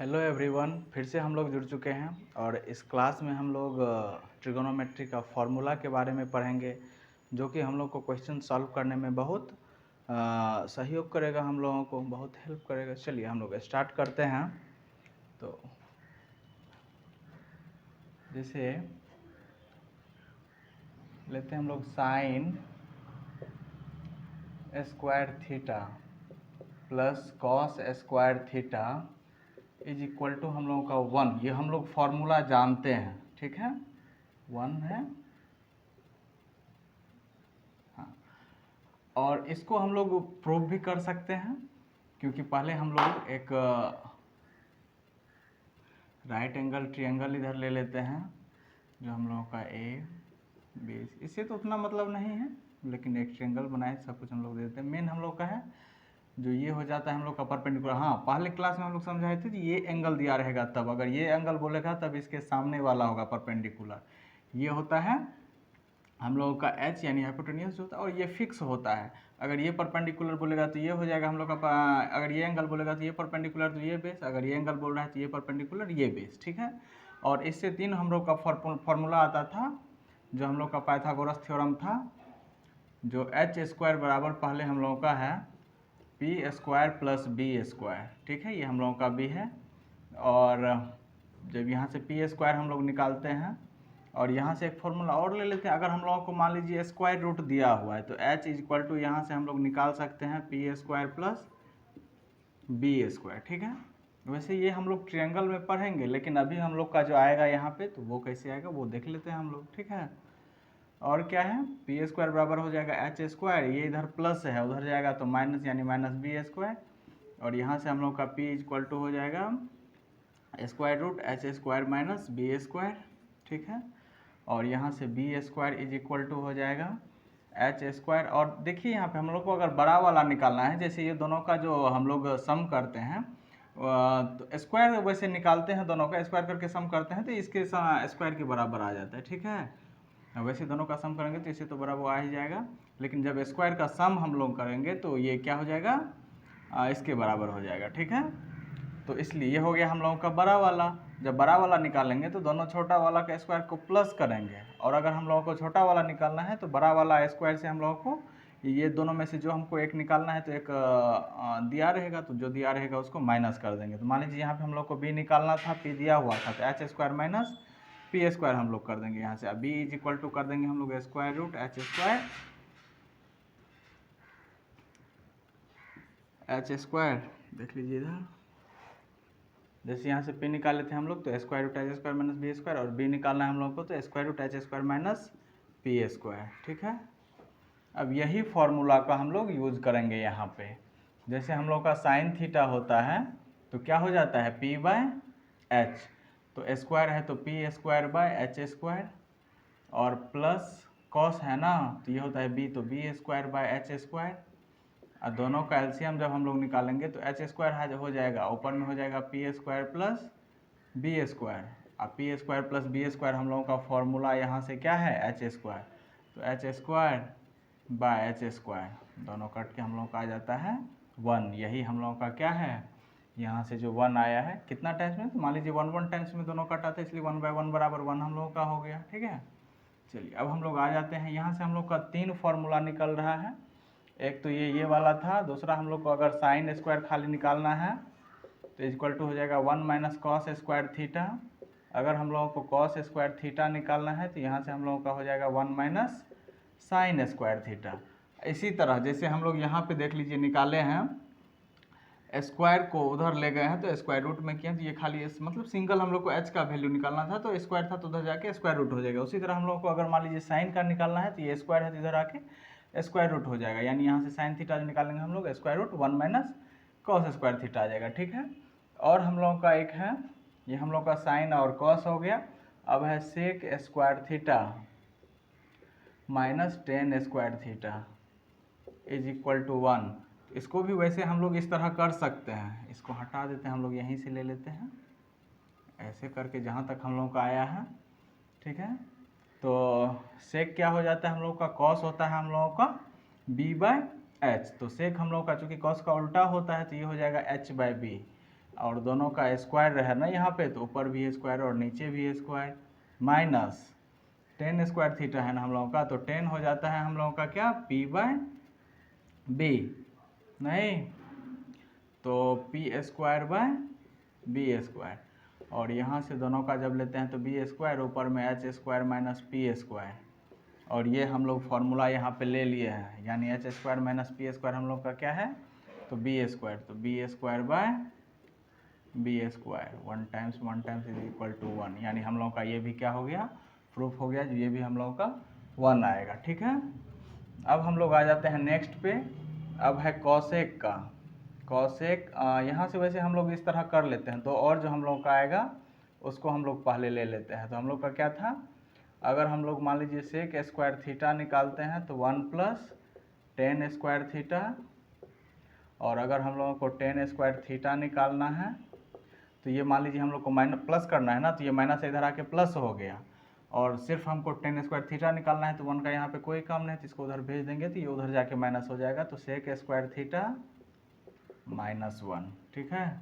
Hello everyone, फिर से हम लोग जुड़ चुके हैं और इस क्लास में हम लोग ट्रिगोनोमेट्री का फॉर्मूला के बारे में पढ़ेंगे, जो कि हम लोग को क्वेश्चन सॉल्व करने में बहुत सहयोग करेगा, हम लोगों को बहुत हेल्प करेगा। चलिए हम लोग स्टार्ट करते हैं। तो जैसे लेते हैं हम लोग sine square theta plus cos square theta is equal to हम लोगों का 1। ये हम लोग फॉर्मूला जानते हैं, ठीक है, 1 है। हाँ, और इसको हम लोग प्रूव भी कर सकते हैं, क्योंकि पहले हम लोग एक राइट एंगल ट्रायंगल इधर ले लेते हैं, जो हम लोगों का ए बी। इससे तो उतना मतलब नहीं है, लेकिन एक ट्रायंगल बनाए, सब कुछ हम लोग दे देते हैं। मेन हम लोग का है जो ये हो जाता है हम लोग का परपेंडिकुलर। हाँ, पहले क्लास में हम लोग समझाए थे कि ये एंगल दिया रहेगा, तब अगर ये एंगल बोलेगा तब इसके सामने वाला होगा परपेंडिकुलर। ये होता है हम लोगों का एच यानी हाइपोटेन्यूज होता है, और ये फिक्स होता है। अगर ये परपेंडिकुलर बोलेगा तो ये हो जाएगा हम लोग का, अगर ये एंगल बोलेगा तो ये परपेंडिकुलर तो ये बेस, अगर ये एंगल बोल रहा है तो ये परपेंडिकुलर ये बेस, ठीक है। और इससे तीन हम लोग का फॉर्मूला आता था, जो हम लोग का पाइथागोरस थ्योरम था, जो एच स्क्वायर बराबर पहले हम लोगों का है p square plus B square, ठीक है, ये हम लोगों का बी है। और जब यहाँ से पी स्क्वायर हम लोग निकालते हैं, और यहाँ से एक फॉर्मूला और ले लेते हैं। अगर हम लोगों को मान लीजिए स्क्वायर रूट दिया हुआ है, तो h इज इक्वल टू यहाँ से हम लोग निकाल सकते हैं p square plus B square, ठीक है। वैसे ये हम लोग ट्रायंगल में पढ़ेंगे, लेकिन अभी हम लोग का जो आएगा यहाँ पे, तो वो कैसे आएगा वो देख लेते हैं हम लोग, ठीक है। और क्या है, पी स्क्वायर बराबर हो जाएगा एच स्क्वायर, ये इधर प्लस है, उधर जाएगा तो माइनस यानी माइनस बी स्क्वायर। और यहाँ से हम लोग का p इक्वल टू हो जाएगा square root h square minus B square, ठीक है। और यहाँ से b square is equal to हो जाएगा एच स्क्वायर। और देखिए यहाँ पे हम लोग को अगर बड़ा वाला निकालना है, जैसे ये दोनों का जो हम लोग सम करते हैं, तो स्क्वायर वैसे निकालते हैं, दोनों का स्क्वायर करके सम करते हैं तो इसके स्क्वायर के बराबर आ जाता है, ठीक है। वैसे दोनों का सम करेंगे तो इसे तो बराबर आ ही जाएगा, लेकिन जब स्क्वायर का सम हम लोग करेंगे तो ये क्या हो जाएगा, इसके बराबर हो जाएगा, ठीक है। तो इसलिए ये हो गया हम लोगों का बड़ा वाला। जब बड़ा वाला निकालेंगे तो दोनों छोटा वाला का स्क्वायर को प्लस करेंगे, और अगर हम लोगों को छोटा वाला निकालना है तो बड़ा वाला स्क्वायर से हम लोगों को ये दोनों में से जो हमको एक निकालना है, तो एक दिया रहेगा, तो जो दिया रहेगा उसको माइनस कर देंगे। तो मान लीजिए यहाँ पे हम लोग को बी निकालना था, पी दिया हुआ था, तो H square minus p square हम लोग कर देंगे यहाँ से। अब बी इज इक्वल टू कर देंगे हम लोग स्क्वायर रूट एच स्क्वायर, देख लीजिए इधर, जैसे यहाँ से p निकाले थे हम लोग, तो square root h square minus B square, और b निकालना है हम लोग को तो square root h square minus p square, ठीक है। अब यही फॉर्मूला का हम लोग यूज करेंगे यहाँ पे। जैसे हम लोग का साइन थीटा होता है तो क्या हो जाता है p बाय एच, तो स्क्वायर है तो p square by H square, और प्लस कॉस है ना, तो ये होता है b, तो b square by H square. और दोनों का एलसीएम जब हम लोग निकालेंगे तो एच स्क्वायर हो जाएगा, ऊपर में हो जाएगा P square plus B square. अब P square plus B square हम लोगों का फॉर्मूला यहाँ से क्या है, एच स्क्वायर, तो H square by H square, दोनों कट के हम लोगों का आ जाता है 1। यही हम लोगों का क्या है, यहाँ से जो 1 आया है, कितना टाइम्स में, तो मान लीजिए 1 टाइम्स में दोनों कट आते हैं, इसलिए 1 बाय 1 बराबर 1 हम लोगों का हो गया, ठीक है। चलिए अब हम लोग आ जाते हैं, यहाँ से हम लोग का 3 फॉर्मूला निकल रहा है। एक तो ये वाला था, दूसरा हम लोग को अगर साइन स्क्वायर खाली निकालना है तो इक्वल टू हो जाएगा 1 माइनस कॉस स्क्वायर थीटा। अगर हम लोगों को कॉस स्क्वायर थीटा निकालना है तो यहाँ से हम लोगों का हो जाएगा 1 माइनस साइन स्क्वायर थीटा। इसी तरह जैसे हम लोग यहाँ पे देख लीजिए निकाले हैं, स्क्वायर को उधर ले गए हैं तो स्क्वायर रूट में किया, तो ये खाली मतलब सिंगल हम लोग को एच का वैल्यू निकालना था, तो स्क्वायर था तो उधर जाके स्क्वायर रूट हो जाएगा। उसी तरह हम लोग को अगर मान लीजिए साइन का निकालना है तो ये स्क्वायर है तो इधर आके स्क्वायर रूट हो जाएगा, यानी यहाँ से साइन थीटा निकालेंगे हम लोग, square root 1 minus cos square theta आ जाएगा, ठीक है। और हम लोगों का एक है, ये हम लोग का साइन और कॉस हो गया। अब है sec square theta minus tan square theta is equal to 1। इसको भी वैसे हम लोग इस तरह कर सकते हैं, इसको हटा देते हैं हम लोग, यहीं से ले लेते हैं, ऐसे करके जहाँ तक हम लोग का आया है, ठीक है। तो सेक क्या हो जाता है हम लोग का, कॉस होता है हम लोगों का b बाय एच, तो सेक हम लोग का चूँकि कॉस का उल्टा होता है तो ये हो जाएगा h बाय बी। और दोनों का स्क्वायर रहे ना यहाँ पे, तो ऊपर भी स्क्वायर और नीचे भी square, minus tan square theta है ना हम लोगों का, तो टेन हो जाता है हम लोगों का क्या, पी बाय बी, नहीं तो p square by b square, और यहाँ से दोनों का जब लेते हैं तो बी स्क्वायर, ऊपर में H square minus p square, और ये हम लोग फार्मूला यहाँ पे ले लिए हैं, यानी h square minus p square हम लोग का क्या है, तो बी स्क्वायर, तो b square by b square, one times is equal to one, यानी हम लोग का ये भी क्या हो गया, प्रूफ हो गया, ये भी हम लोगों का वन आएगा। ठीक है, अब हम लोग आ जाते हैं नेक्स्ट पे। अब है कॉसेक का, कॉसेक यहाँ से वैसे हम लोग इस तरह कर लेते हैं, तो और जो हम लोग का आएगा उसको हम लोग पहले ले लेते हैं। तो हम लोग का क्या था, अगर हम लोग मान लीजिए सेक स्क्वायर थीटा निकालते हैं तो 1 प्लस टेन स्क्वायर थीटा, और अगर हम लोगों को टेन स्क्वायर थीटा निकालना है तो ये मान लीजिए हम लोग को माइनस प्लस करना है ना, तो ये माइनस इधर आके प्लस हो गया, और सिर्फ हमको टेन स्क्वायर थीटा निकालना है, तो 1 का यहाँ पे कोई काम नहीं, तो इसको उधर भेज देंगे तो ये उधर जाके माइनस हो जाएगा, तो सेक स्क्वायर थीटा -1। ठीक है,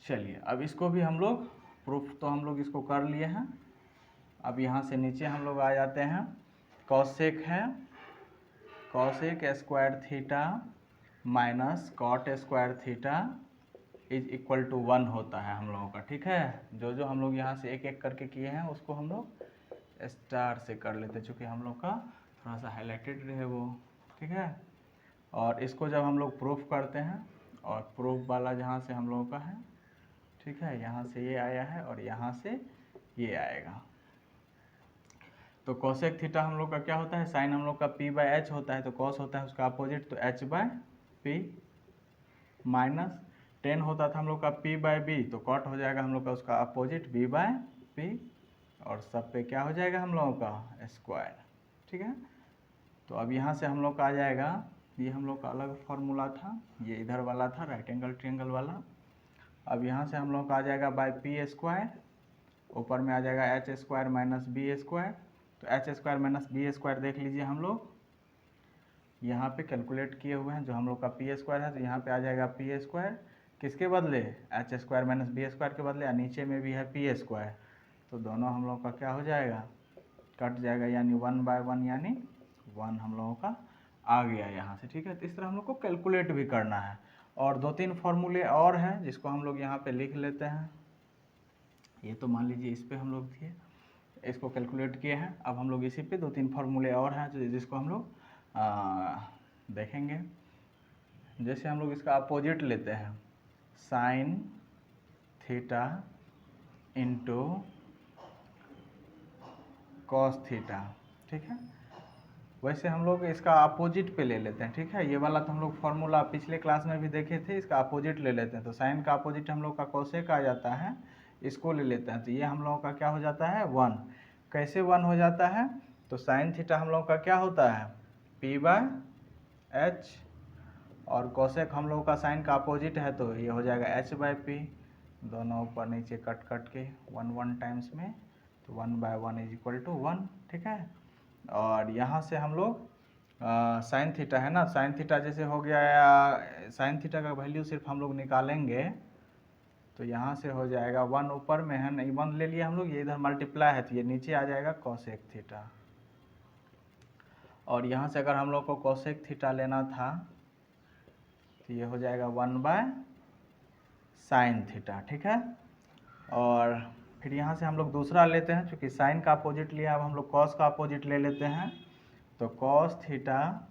चलिए अब इसको भी हम लोग प्रूफ तो हम लोग इसको कर लिए हैं। अब यहाँ से नीचे हम लोग आ जाते हैं, कॉसेक है, cosec square theta minus cot square theta is equal to 1 होता है हम लोगों का। ठीक है, जो जो हम लोग यहाँ से एक एक करके किए हैं उसको हम लोग स्टार से कर लेते हैं, चूँकि हम लोग का थोड़ा सा हाईलाइटेड रहे वो। ठीक है, और इसको जब हम लोग प्रूफ करते हैं, और प्रूफ वाला जहाँ से हम लोगों का है, ठीक है, यहाँ से ये आया है और यहाँ से ये आएगा, तो कॉसेक थीटा हम लोग का क्या होता है, साइन हम लोग का पी बाय एच होता है, तो कॉस होता है उसका अपोजिट, तो H by P, minus ten होता था हम लोग का पी बाय बी, तो कॉट हो जाएगा हम लोग का उसका अपोजिट बी बाय पी, और सब पे क्या हो जाएगा हम लोगों का स्क्वायर। ठीक है, तो अब यहाँ से हम लोग का आ जाएगा, ये हम लोग का अलग फार्मूला था, ये इधर वाला था राइट एंगल ट्रायंगल वाला। अब यहाँ से हम लोग का आ जाएगा बाय पी स्क्वायर, ऊपर में आ जाएगा H square minus B square, तो H square minus B square देख लीजिए हम लोग यहाँ पे कैलकुलेट किए हुए हैं, जो हम लोग का पी स्क्वायर है, तो यहाँ पे आ जाएगा पी स्क्वायर किसके बदले, h square minus B square के बदले, और नीचे में भी है पी स्क्वायर, तो दोनों हम लोग का क्या हो जाएगा, कट जाएगा, यानी 1 बाय 1 यानी 1 हम लोगों का आ गया यहाँ से। ठीक है, तो इस तरह हम लोग को कैलकुलेट भी करना है, और 2-3 फार्मूले और हैं जिसको हम लोग यहाँ पे लिख लेते हैं। ये तो मान लीजिए इस पे हम लोग थे, इसको कैलकुलेट किए हैं, अब हम लोग इसी पे 2-3 फार्मूले और हैं जिसको हम लोग देखेंगे। जैसे हम लोग इसका अपोजिट लेते हैं, sine theta into cos theta. ठीक है, वैसे हम लोग इसका अपोजिट पे ले लेते हैं। ठीक है, ये वाला तो हम लोग फार्मूला पिछले क्लास में भी देखे थे, इसका अपोजिट ले लेते हैं, तो साइन का अपोजिट हम लोग का कोसेक आ जाता है, इसको ले लेते हैं, तो ये हम लोगों का क्या हो जाता है 1। कैसे 1 हो जाता है, तो साइन थीटा हम लोग का क्या होता है पी बाय एच, और कोसेक हम लोगों का साइन का अपोजिट है, तो ये हो जाएगा एच बाय पी, दोनों ऊपर नीचे कट कट के 1 टाइम्स में, तो 1 बाय 1 इज इक्वल टू 1। ठीक है, और यहाँ से हम लोग साइन थीटा है ना, साइन थीटा जैसे हो गया, साइन थीटा का वैल्यू सिर्फ हम लोग निकालेंगे, तो यहाँ से हो जाएगा 1 ऊपर में है नहीं, 1 ले लिया हम लोग, ये इधर मल्टीप्लाई है, तो ये नीचे आ जाएगा कोसेक थीटा, और यहाँ से अगर हम लोग को कोसेक थीटा लेना था तो ये हो जाएगा 1 बाय साइन थीटा। ठीक है, और फिर यहाँ से हम लोग दूसरा लेते हैं, चूँकि साइन का अपोजिट लिया, अब हम लोग कॉस का अपोजिट ले लेते हैं, तो कॉस थीटा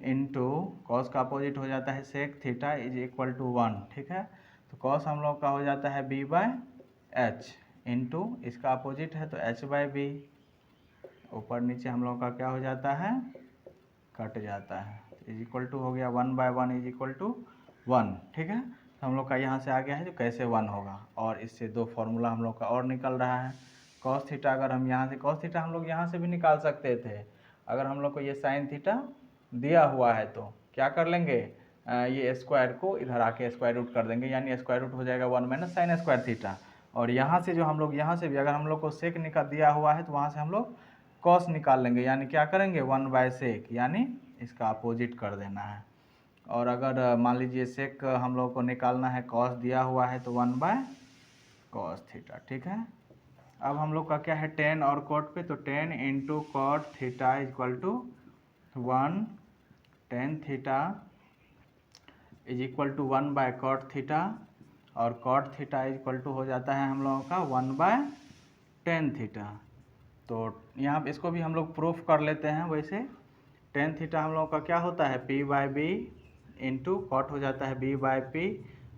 इंटू कॉस का अपोजिट हो जाता है sec theta is equal to 1। ठीक है, तो कॉस हम लोग का हो जाता है बी बाय एच, इंटू इसका अपोजिट है तो एच बाय बी, ऊपर नीचे हम लोग का क्या हो जाता है कट जाता है, इज इक्वल टू हो गया 1 बाय 1 इज इक्वल टू 1। ठीक है, तो हम लोग का यहाँ से आ गया है जो कैसे 1 होगा, और इससे 2 फार्मूला हम लोग का और निकल रहा है। कॉस थीटा अगर हम यहाँ से, कॉस थीटा हम लोग यहाँ से भी निकाल सकते थे, अगर हम लोग को ये साइन थीटा दिया हुआ है तो क्या कर लेंगे, ये स्क्वायर को इधर आके स्क्वायर रूट कर देंगे, यानी स्क्वायर रूट हो जाएगा 1 माइनस साइन स्क्वायर थीटा, और यहाँ से जो हम लोग यहाँ से भी अगर हम लोग को सेक निकाल दिया हुआ है तो वहाँ से हम लोग कॉस निकाल लेंगे, यानी क्या करेंगे 1 बाय सेक, यानी इसका अपोजिट कर देना है, और अगर मान लीजिए सेक हम लोग को निकालना है, कॉस दिया हुआ है तो 1/cos थीटा, ठीक है। अब हम लोग का क्या है, टेन और कॉट पे, तो 10 into cot theta equal to 1, tan theta is equal to 1/cot theta, और cot थीटा इक्वल टू हो जाता है हम लोगों का 1/tan थीटा। तो यहाँ पे इसको भी हम लोग प्रूफ कर लेते हैं। वैसे tan थीटा हम लोगों का क्या होता है, p/b इंटू कॉट हो जाता है b/p।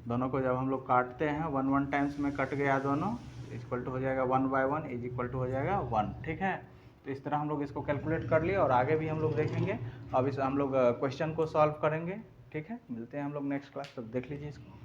दोनों को जब हम लोग काटते हैं 1 टाइम्स में कट गया दोनों, इक्वल टू हो जाएगा 1/1 इज इक्वल टू हो जाएगा 1, ठीक है। तो इस तरह हम लोग इसको कैलकुलेट कर लिए और आगे भी हम लोग देखेंगे। अब इस हम लोग क्वेश्चन को सॉल्व करेंगे, ठीक है। मिलते हैं हम लोग नेक्स्ट क्लास, तब देख लीजिए इसको।